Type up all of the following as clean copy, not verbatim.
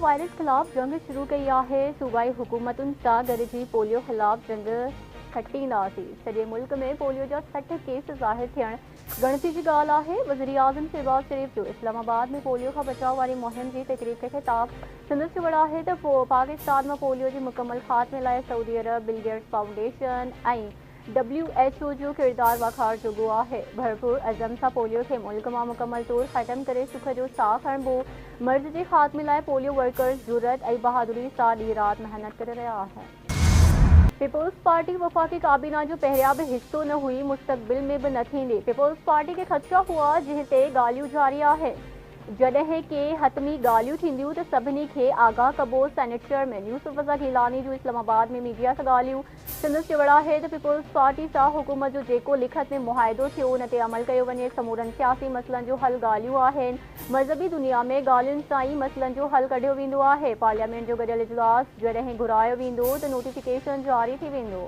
Virus खिलाफ जंग शुरू कई है। सूबाई हुकूमतुन सां गॾिजी पोलियो खिलाफ जंग छटींदासीं। सॼे मुल्क में पोलियो जा 60 केस ज़ाहिर थियण गणती जी ॻाल्हि आहे। वज़ीर आज़म शहबाज शरीफ जो इस्लामाबाद में पोलियो खां बचाव वारी मुहिम जी तक़रीब खे ख़िताब। संदसि चवण आहे त पाकिस्तान में पोलियो जे मुकमल ख़ात्मे लाइ सऊदी अरब, बिल गेट्स फाउंडेशन ऐं WHO जो किरदार वाखार जोॻो आहे। भरपूर अज़म सां पोलियो खे मुल्क मां मुकमल तौर ख़त्म करे सुख जो साह खणिबो। मर्ज़ जे ख़ात्मे लाइ पोलियो वर्कर्स जुरत ऐं बहादुरी सां ॾींहुं राति महिनत करे रहिया आहिनि। पीपुल्स पार्टी वफ़ाक़ी काबीना जो पहिरियां बि हिस्सो न हुई, मुस्तक़बिल में बि न थींदी। पीपुल्स पार्टी खे ख़दशा हुआ जंहिं ते ॻाल्हियूं जारी आहे। जॾहिं के हतमी ॻाल्हियूं थींदियूं त सभिनी खे आगाह कबो। सेनेट चेयरमैन यूसुफ रज़ा गिलानी जो इस्लामाबाद में मीडिया सां ॻाल्हियूं। संदसि चवण आहे त पीपुल्स पार्टी सां हुकूमत जो जेको लिखत में मुआहिदो थियो उन ते अमल कयो वञे। समूरनि सियासी मसइलनि जो हल ॻाल्हियूं आहिनि। मज़हबी दुनिया में ॻाल्हियुनि सां ई मसइलनि जो हल कढियो वेंदो आहे। पार्लियामेंट जो गॾियल इजलास जॾहिं घुरायो वेंदो त नोटिफिकेशन जारी थी वेंदो।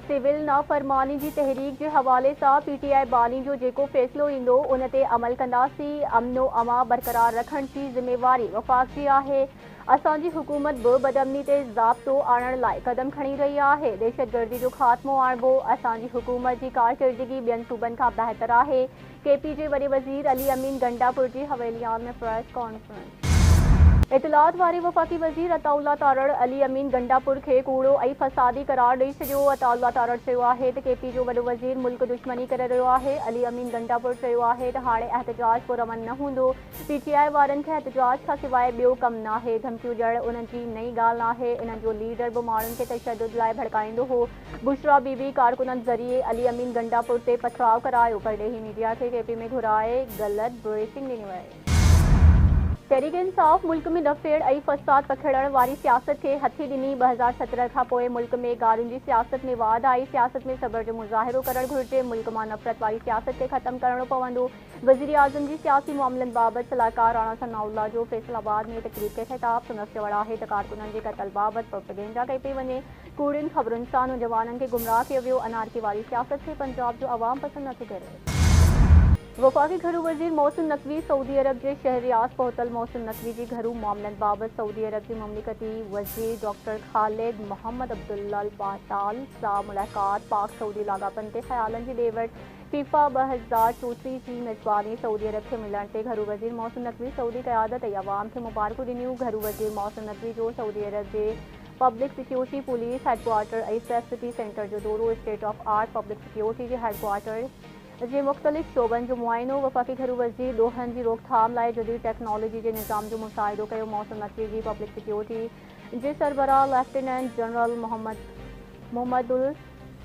सिविल नाफ़रमानी जी तहरीक के हवाले सां PTI बानी जो जेको फ़ैसिलो ईंदो उन ते अमल कंदासीं। अमनो अमा बरक़रार रखण जी ज़िम्मेवारी वफ़ाक़ जी आहे। असांजी हुकूमत बि बदअमनी ते ज़ाब्तो आणण लाइ क़दम खणी रही आहे। दहशतगर्दी जो ख़ात्मो आणिबो। असांजी हुकूमत जी कारकिरदगी ॿियनि सूबनि खां बहितर आहे। KP जे वॾे वज़ीर अली अमीन गंडापुर जी हवेलियान में प्रेस कॉन्फ्रेंस। इतलात वारे वफ़ाक़ी वज़ीर अताउल्ला तारड़ अली अमीन गंडापुर खे कूड़ो ऐं फसादी करार ॾेई छॾियो। अताउल्ला तारड़ चयो आहे त KP जो वॾो वज़ीर मुल्क दुश्मनी करे रहियो आहे। अली अमीन गंडापुर चयो आहे त हाणे एहतजाज पुरअमन न हूंदो। PTI वारनि खे एहतजाज खां सवाइ ॿियो कमु नाहे। धमकियूं ॾियण उन्हनि जी नई ॻाल्हि नाहे। इन्हनि जो लीडर बि माण्हुनि खे तशदुद लाइ भड़काईंदो हो। बुशरा बीबी कारकुननि ज़रिए अली अमीन गंडापुर ते पथराव करायो। परॾेही मीडिया खे KP में घुराए ग़लति ब्रीफिंग ॾिनी वई। तहरीक इंसाफ़ मुल्क में नफ़ेड़ ऐं फ़साद पखिड़ण वारी सियासत खे हथी ॾिनी। 2017 खां पोइ मुल्क में ॻाल्हियुनि जी सियासत में वाध आई। सियासत में सब्र जो मुज़ाहिरो करणु घुरिजे। मुल्क मां नफ़रत वारी सियासत खे ख़त्म करणो पवंदो। वज़ीर आज़म जी सियासी मामलनि बाबति सलाहकार राणा सनाउल्लाह जो फैसलाबाद में तक़रीब खे ख़िताब। संदसि चवण आहे त कारकुननि जे क़त्ल बाबति प्रोपेगेंडा कई पई वञे। कूड़ियुनि ख़बरुनि सां नौजवाननि खे गुमराह कयो वियो। अनारकी वारी सियासत खे पंजाब जो अवाम पसंदि नथी करे। वफ़ाक़ी घरू वज़ीर मोहसिन नक़वी सऊदी अरब जे शहर रियाज़ पहुतल। मोहसिन नक़वी जी घरू मामलनि बाबति सऊदी अरब जी ममलिकती वज़ीर डॉक्टर ख़ालिद मोहम्मद अब्दुल्ला अल बाताल सां मुलाक़ात। पाक सऊदी लाॻापनि ते ख़्यालनि जी ॾे वठि। FIFA 2034 जी मेज़बानी सऊदी अरब खे मिलण ते घरू वज़ीर मोहसिन नक़वी सऊदी क़यादत ऐं अवाम खे मुबारकूं ॾिनियूं। घरू वज़ीर मोहसिन नक़वी जो सऊदी अरब जे पब्लिक सिक्योरिटी पुलिस हेडक्वार्टर ऐं सेफ्टी सेंटर जो दौरो। State of art public security जे हेडक्वार्टर जे मुख़्तलिफ़ शोबनि जो मुआइनो। वफ़ाक़ी घरू वज़ीर ॾोहनि जी रोकथाम लाइ जदीद टेक्नोलॉजी जे निज़ाम जो मुशाहिदो कयो। मोहसिन नक़वी जी पब्लिक सिक्योरिटी जे सरबराह लेफ्टिनेंट जनरल मोहम्मदुल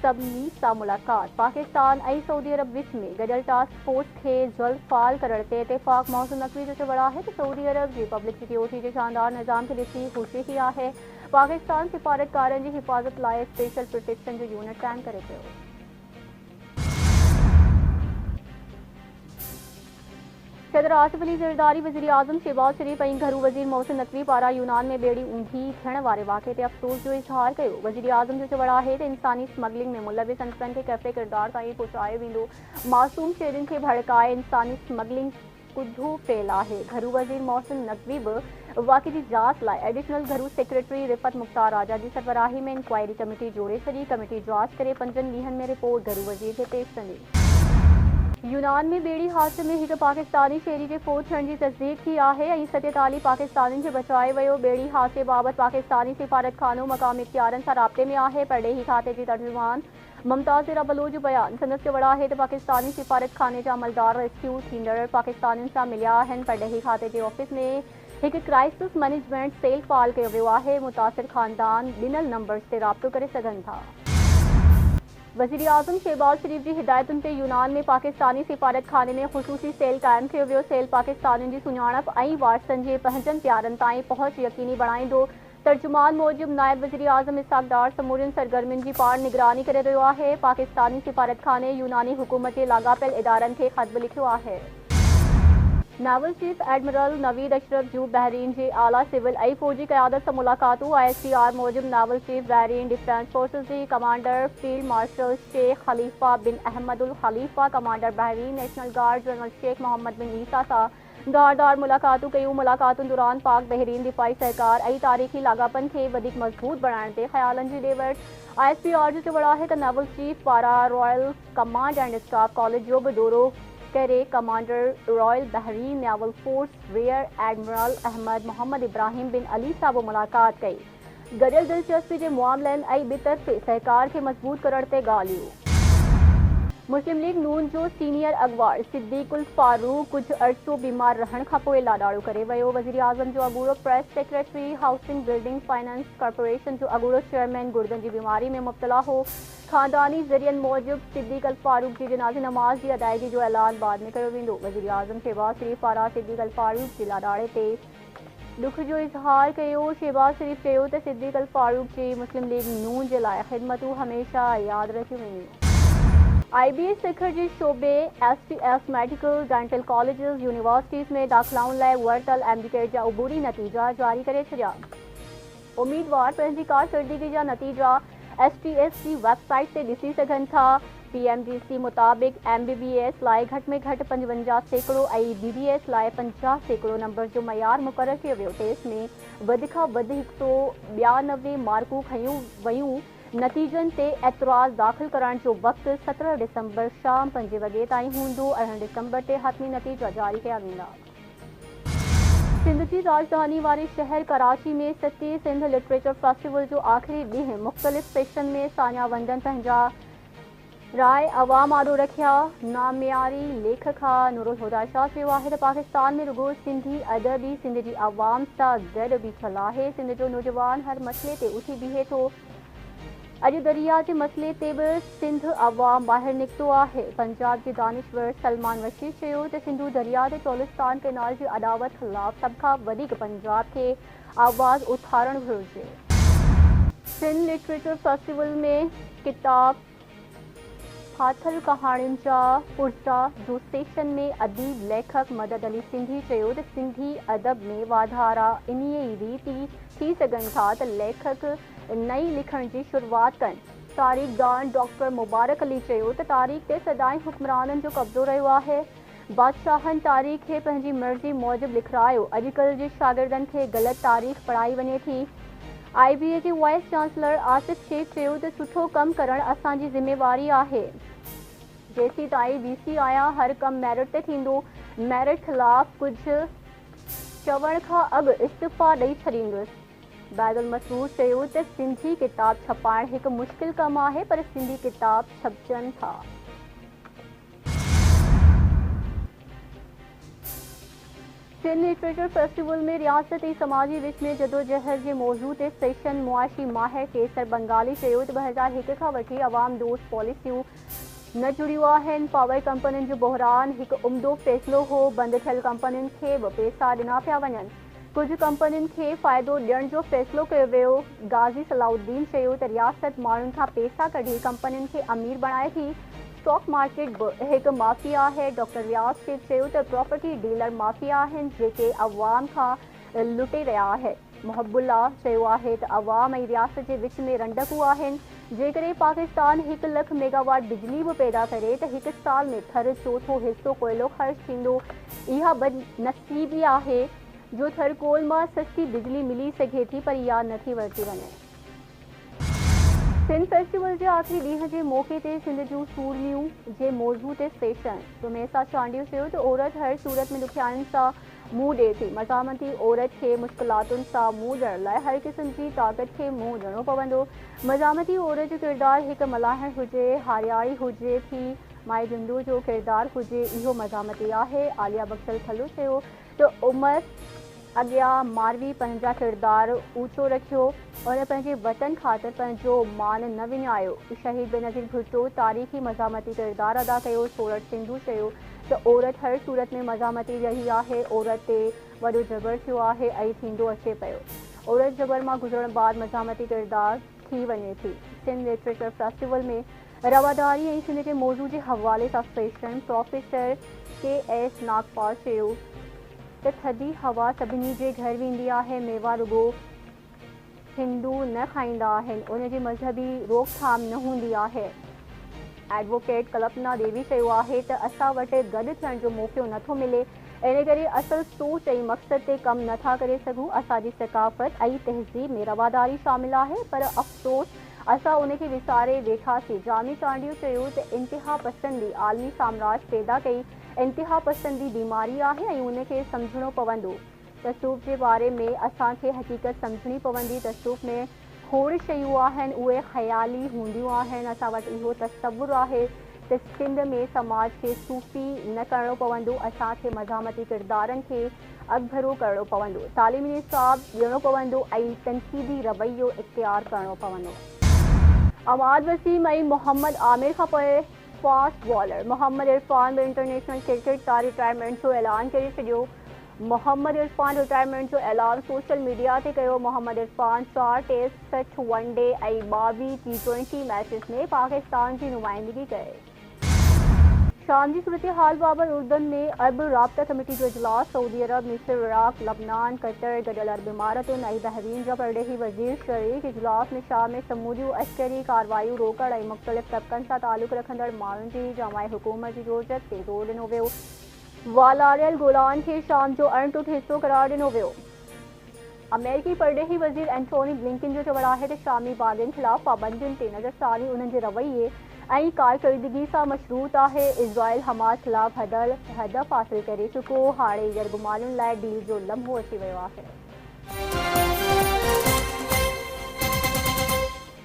सबनी सां मुलाक़ात। पाकिस्तान ऐं सऊदी अरब विच में गॾियल टास्क फोर्स खे जल्द फ़ाल करण ते इतफ़ाक़। मोहसिन नक़वी जो चवण आहे त सऊदी अरब जी पब्लिक सिक्योरिटी जे शानदार निज़ाम खे ॾिसी ख़ुशी थी आहे। पाकिस्तान सिफ़ारतकारनि जी हिफ़ाज़त लाइ स्पेशल प्रोटेक्शन जो यूनिट क़ाइमु करे पियो। सदर आसिफ अली ज़रदारी वज़ीर आज़म शहबाज शरीफ ऐं घरू वज़ीर मोहसिन नक़वी पारां यूनान में ॿेड़ी ऊंधी थियण वारे वाक़े ते अफ़सोस जो इज़हार कयो। वज़ीर आज़म जो चवण आहे त इंसानी स्मगलिंग में मुलविस अनसरनि खे कैफ़े किरदार ताईं पहुचायो वेंदो। मासूम शहरियुनि खे भड़काए इंसानी स्मगलिंग कुझु फेल आहे। घरू वज़ीर मोहसिन नक़वी बि वाक़े जी जाच लाइ एडिशनल घरू सेक्रेटरी रिफ़त मुख़्तार राजा जी सरबराही में इंक्वायरी कमेटी जोड़े छॾी। कमेटी जाच करे 5 ॾींहनि में रिपोर्ट घरू वज़ीर खे पेश कंदी। यूनान में ॿेड़ी हादसे में हिकु पाकिस्तानी शहरी जे फ़ौत थियण जी तस्दीक़ थी आहे ऐं 47 पाकिस्तानियुनि खे बचायो वियो। ॿेड़ी हादसे बाबति पाकिस्तानी सिफ़ारतखानो मक़ामी इख़्तियारनि सां राब्ते में आहे। परॾेही खाते जी तर्जुमान मुमताज़ ज़ेरा बलोच जो बयान। संदसि चवण आहे त पाकिस्तानी सिफ़ारतखाने जा अमलदार रेस्क्यू थींदड़ पाकिस्तानियुनि सां मिलिया आहिनि। परॾेही खाते जे ऑफ़िस में हिकु क्राइसिस मैनेजमेंट सेल फ़ाल कयो वियो आहे। मुतासिर ख़ानदान ॾिनल नंबर्स ते राब्तो करे सघनि था। वज़ीर आज़म शहबाज शरीफ जी हिदायतुनि ते यूनान में पाकिस्तानी सिफ़ारतखाने में ख़ुसूसी सेल क़ाइमु कयो वियो। सेल पाकिस्तानियुनि जी सुञाणप ऐं वारसनि जे पंहिंजनि प्यारनि ताईं पहुच यकीनी बणाईंदो। तर्जुमान मूजिब नायब वज़ीर आज़म इसहाक़ डार समूरियुनि सरगर्मियुनि जी पाण निगरानी करे रहियो आहे। पाकिस्तानी सिफ़ारतखाने यूनानी हुकूमत जे लाॻापियल इदारनि खे ख़त बि लिखियो आहे। Naval chief admiral Naveed Ashraf जूं बहरीन जे आला सिविल ऐं फ़ौजी क़यादत सां मुलाक़ातूं। ISPR मूजिब naval chief Bahrain defence forces जी commander field marshal Sheikh Khalifa bin Ahmed al Khalifa, commander Bahrain national guard general Sheikh Mohammed bin Isa सां धारदार मुलाक़ातूं कयूं। मुलाक़ातुनि दौरान पाक बहरीन दिफ़ाई सहकार ऐं तारीख़ी लाॻापनि खे वधीक मज़बूत बणाइण ते ख़्यालनि जी ॾे वठि। ISP आरजू चवणु आहे त नेवल चीफ पारां royal command and staff college जो बि दौरो करे commander royal Bahrain naval force rear admiral Ahmed Mohammed Ibrahim bin Ali सां बि मुलाक़ात कई। गॾियल दिलचस्पी जे मामलनि ऐं ॿितरफ़े सहकार खे मज़बूत करण ते ॻाल्हियूं। मुस्लिम लीग नून जो सीनियर अगवार सिद्दीकुल फारूक कुछ अर्सो बीमार रहण खां पोइ लाॾाड़ो करे वियो। वज़ीर आज़म जो अगूड़ो press secretary housing building finance corporation जो अगूड़ो चेयरमैन गुर्दनि जी बीमारी में मुब्तला हो। ख़ानदानी ज़रियनि मूजिब सिद्दीक अल फारूक जी जनाज़े नमाज़ जी अदायगी जो ऐलान बाद में कयो वेंदो। वज़ीर आज़म शहबाज शरीफ़ पारां सिद्दीक अल फारूक जे लाॾाड़े ते दुख जो इज़हार कयो। शहबाज शरीफ़ चयो त सिद्दीक अल फारूक जी मुस्लिम लीग नून जे लाइ ख़िदमतूं हमेशह यादि रखियूं वेंदियूं। IBS सिखर जे शोबे SPF medical dental colleges universities में दाख़िलाउनि लाइ वरितल MBCAT जा उबूरी नतीजा जारी करे छॾिया। उम्मीदवार पंहिंजी कारकर्दगी जा नतीजा STS जी वेबसाइट ते ॾिसी सघनि था। PMDC मुताबिक़ MBBS लाइ घटि में घटि 55% ऐं BBS लाइ 50% नंबर जो मयार मुक़ररु कयो वियो। टेस्ट में वधि खां वधि 192 मार्कूं खयूं वयूं। नतीजनि ते एतिराज़ दाख़िल करण जो वक़्तु 17 डिसंबर शाम 5 वॻे ताईं हूंदो। 8 डिसंबर ते हतमी नतीजा जारी कया वेंदा। सिंध जी राजधानी वारे शहर कराची में 7 सिंध लिटरेचर फेस्टिवल जो आख़िरी ॾींहुं मुख़्तलिफ़ सेशन में सानिया वंदन पंहिंजा राय अवाम आॾो रखिया। नामियारी लेखक नूरुल हुदा शाह चयो आहे त पाकिस्तान में रुगो सिंधी अदब ई सिंध जी अवाम सां गॾु बीठल आहे। सिंध जो नौजवान हर मसइले ते उथी बीहे थो। अॼु दरिया जे मसइले ते बि सिंध अवाम ॿाहिरि निकितो आहे। पंजाब जे दानिश्वर सलमान वशीर चयो त सिंधू दरिया ते चोलिस्तान कैनाल जी अदावत ख़िलाफ़ सभ खां वधीक पंजाब खे आवाज़ उथारणु घुरिजे। सिंध लिटरेचर फेस्टिवल में किताब फाथल कहाणियुनि जा पुर्जा जो सेशन में अदीब लेखक मदद अली सिंधी चयो त सिंधी अदब में वाधारा इन्हीअ ई रीति थी सघनि था त लेखक नई लिखण जी शुरूआत कनि। तारीख़दान डॉक्टर मुबारक अली चयो त तारीख़ ते सदाईं हुक्मराननि जो कब्ज़ो रहियो आहे। बादशाहनि तारीख़ खे पंहिंजी मर्ज़ी मूजिबि लिखायो। अॼुकल्ह जे शागिर्दनि खे ग़लति तारीख़ पढ़ाई वञे थी। IBA जे वाइस चांसलर आसिफ शेख चयो त सुठो कमु करणु असांजी ज़िम्मेवारी आहे। जेसीं ताईं VC आहियां हर कमु मेरिट ते थींदो। मेरिट ख़िलाफ़ कुझु चवण खां अॻु इस्तीफ़ा ॾेई छॾींदुसि। बैदुल मसरूर चयो त सिंधी किताब छपाइणु हिकु मुश्किल कमु आहे पर सिंधी किताब छपजनि था। सिंध लिटरेचर फेस्टिवल में रियासत ऐं समाजी विच में जदोजहद जे मौज़ू ते सेशन मुआशी माहिर केसर बंगाली चयो त 2001 खां वठी अवाम दोस्त पॉलिसियूं न जुड़ियूं आहिनि। पावर कंपनियुनि जो बहिरान हिकु उम्दो फ़ैसिलो हो। बंदि थियल कंपनियुनि खे बि पैसा ॾिना पिया वञनि। कुझु कंपनियुनि खे फ़ाइदो ॾियण जो फ़ैसिलो कयो वियो। गाज़ी सलाउद्दीन चयो त रियासत माण्हुनि खां पैसा कढी कंपनियुनि खे अमीर बणाए थी। स्टॉक मार्केट बि हिकु माफ़िया आहे। डॉक्टर रियाज़ शेख चयो त प्रॉपर्टी डीलर माफ़िया आहिनि जेके अवाम खां लुटे रहिया आहिनि। मुहबुल्ला चयो आहे त अवाम ऐं रियासत जे विच में रंडकूं आहिनि। जेकॾहिं पाकिस्तान 1 लख मेगावाट बिजली बि पैदा करे त हिकु साल में थर चोथों हिसो कोयलो ख़र्च थींदो। इहा बदनसीबी आहे जो थरकोल मां सस्ती बिजली मिली सघे थी पर इहा नथी वरिती वञे। सिंध फेस्टिवल जे आख़िरी ॾींहं जे मौक़े ते सिंध जूं सूरमियूं जे मौज़ू ते सेशन। रुमेसा चांडियो चयो त औरत हर सूरत में ॾुखियाईनि सां मुंहुं ॾिए थी। मज़ामती औरत खे मुश्किलातुनि सां मुंहुं ॾियण लाइ हर क़िस्म जी ताक़त खे मुंहुं ॾियणो पवंदो। मज़ामती औरत जो किरदारु हिकु मलाहिण हुजे, हारियाई हुजे थी, माए जुंदू जो किरदारु हुजे, इहो मज़ामती आहे। आलिया बख्शल थल्लो चयो त उमर अॻियां मारवी पंहिंजा किरदार ऊचो रखियो। उन पंहिंजे वतन ख़ातिर पंहिंजो मान न विञायो। शहीद बेनज़ीर भुट्टो तारीख़ी मज़ामती किरदारु अदा कयो। सोरठ सिंधू चयो त औरत हर सूरत में मज़ामती रही आहे। औरत ते वॾो जबर थियो आहे ऐं थींदो अचे पियो। औरत जबर मां गुज़रण बाद मज़ामती किरदारु थी वञे थी। सिंध लिटरेचर फेस्टिवल में रवादारी ऐं सिंध जे मौज़ू जे हवाले सां सेशन। प्रोफेसर KS नागपाल चयो त थधी हवा सभिनी जे घर वेंदी आहे। मेवा रुगो हिंदू न खाईंदा आहिनि। उन जी मज़हबी रोकथाम न हूंदी आहे। एडवोकेट कल्पना देवी चयो आहे त असां वटि गॾु थियण जो मौक़ो नथो मिले। इन करे असल सोच ऐं मक़सद ते कम नथा करे सघूं। असांजी सकाफ़त ऐं तहज़ीब में रवादारी शामिल आहे, पर अफ़सोस असां उनखे विसारे वेठासीं। जामी चांडियो चयो त इंतिहा पसंदी आलमी साम्राज्य पैदा कई इंतिहा पसंदी बीमारी आहे ऐं उनखे सम्झणो पवंदो। तसूफ़ जे बारे में असांखे हक़ीक़त सम्झणी पवंदी। तसूफ़ में खोड़ शयूं आहिनि, उहे ख़याली हूंदियूं आहिनि। असां वटि इहो तसवुरु आहे त सिंध में समाज खे सूफ़ी न करणो पवंदो। असांखे मज़ामती किरदारनि खे अॻभरो करणो पवंदो, तालीमी निसाब ॾियणो पवंदो ऐं तनक़ीदी रवैयो इख़्तियार करणो पवंदो। अमाद वसीम ऐं मोहम्मद आमिर खां पोइ फास्ट बॉलर मोहम्मद इरफान बि इंटरनेशनल क्रिकेट तां रिटायरमेंट जो ऐलान करे छॾियो। मोहम्मद इरफान रिटायरमेंट जो ऐलान सोशल मीडिया ते कयो। मोहम्मद इरफान 4 टेस्ट, 60 वनडे ऐं 22 T20 मैचिस में पाकिस्तान जी नुमाइंदगी करे। शाम जी सूरत हाल बाबति उर्दन में अरब राब्ता कमेटी जो इजलास। सऊदी अरब, मिस्र, इराक, लबनान, कतर, गडियल अरब इमारातुनि ऐं बहरीन जा परडेही वज़ीर शरीक। इजलास में शाम में समूरियूं अस्करी कार्रवायूं रोकण ऐं मुख़्तलिफ़ तबक़नि सां तालुक़ रखंदड़ माण्हुनि जी जमाई हुकूमत जी ज़रूरत ते ज़ोर ॾिनो वियो। वालारियल गोलान खे शाम जो अणटुट हिसो करार ॾिनो वियो। अमेरिकी परडेही वज़ीर एंटोनी ब्लिंकन जो चवणु आहे त शामी बाग़ियुनि ख़िलाफ़ पाबंदियुनि ते नज़रसानी उन्हनि जे रवैये ऐं कारकर्दगी सां मशरूत आहे। इज़राइल हमास ख़िलाफ़ हदफ़ हासिल करे चुको। हाणे यरगुमालुनि लाइ डील जो लम्हो अची वियो आहे।